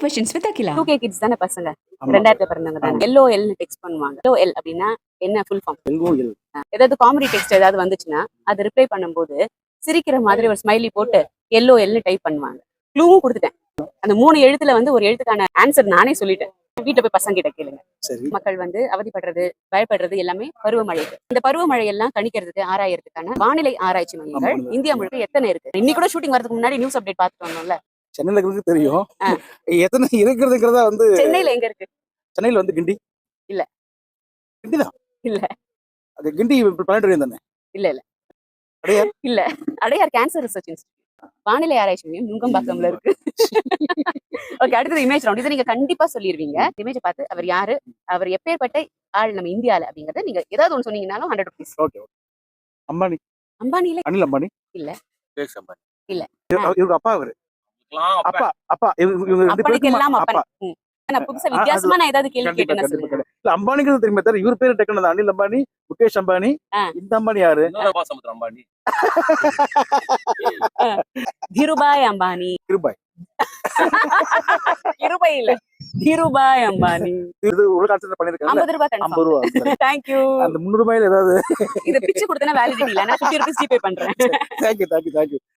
questions with Akila. 2K kids தானே பசங்க, ஆமா. 2000 பிறந்தவங்க தானே. LOL னு டெக்ஸ்ட் பண்ணுவாங்க. LOL அப்படின்னா என்ன ஃபுல் ஃபார்ம்? LOL. ஏதாவது காமெடி டெக்ஸ்ட் ஏதாவது வந்துச்சுன்னா அது ரிப்ளை பண்ணும்போது சிரிக்கிற மாதிரி ஒரு ஸ்மைலி போட்டு LOL னு டைப் பண்ணுவாங்க. க்ளூவும் கொடுத்துட்டேன். அந்த 3 எழுத்துல வந்து ஒரு எழுத்துக்கான ஆன்சர் நானே சொல்லிட்டேன். வீட்டுல போய் பசங்க கிட்ட கேளுங்க. சரி. மக்கள் வந்து அவதிப்படுறது, பயப்படுறது எல்லாமே பருவமழை. இந்த பருவமழை எல்லாம் கணிக்கிறதுக்கு ஆராயறதுக்கான வானிலை ஆராய்ச்சி மையங்கள் இந்தியா முழுக்க எத்தனை இருக்கு? இன்னைக்கு கூட ஷூட்டிங் வரதுக்கு முன்னாடி நியூஸ் அப்டேட் பார்த்துட்டு வந்தோம்ல. சென்னையில இருக்கிறது தெரியும். எத்தனை இருக்கிறதுங்கிறதா வந்து சென்னையில எங்க இருக்கு? சென்னையில வந்து கிண்டி இல்ல. கிண்டி தான் இல்ல. அது கிண்டி பிளானட்டோரியம் தானே? இல்ல இல்ல அடையார் இல்ல. அடையார் கேன்சர் ரிசர்ச் இன்ஸ்டிடியூட் வானிலை ஆராய்ச்சி மையம் நுங்கம்பாக்கம்ல இருக்கு. ஓகே, அடுத்தது இமேஜ் ரவுண்ட். இதை நீங்க கண்டிப்பா சொல்லிருவீங்க. இமேஜ் பார்த்து அவர் யாரு, அவர் எப்பேற்பட்ட ஆள் நம்ம இந்தியால அப்படிங்கறத நீங்க ஏதாவது ஒன்று சொன்னீங்கன்னாலும் 100 rupees. Okay okay. அம்பானி. அம்பானில அனில் அம்பானி இல்ல. முகேஷ் அம்பானி இல்ல. இவங்க அப்பா அவரு. அப்பா அப்பா இவங்க ரெண்டு அப்பனுக்கு பேருக்கும் எல்லாம் அப்பா. அப்பன். நான் புதுசா வித்தியாசமா நான் ஏதாவது கேள்வி கண்டிப்பா கேட்டேன்னா கண்டிப்பா சொல்லுங்க. இல்ல அம்பானிங்கிறது தெரியுமா தவிர இவர் பேரு டக்குனு அனில் அம்பானி, முகேஷ் அம்பானி. இந்த அம்பானி யாரு? சமுத்திரம் அம்பானி. தீருபாய் அம்பானி. கிருபாய். கிருபாய் இல்ல, தீருபாய் அம்பானி. இது உலக ஆட்சி பண்ணிருக்காங்க. 50 ரூபாய் கன்ஃபார்ம். 50 ரூபாய். Thank you. அந்த 300 ரூபாயில ஏதாவது இத பிச்சு கொடுத்தனா வேலிடிட்டி இல்ல, நான் 50 rupees ஜிபே பண்றேன். Thank you thank you thank you.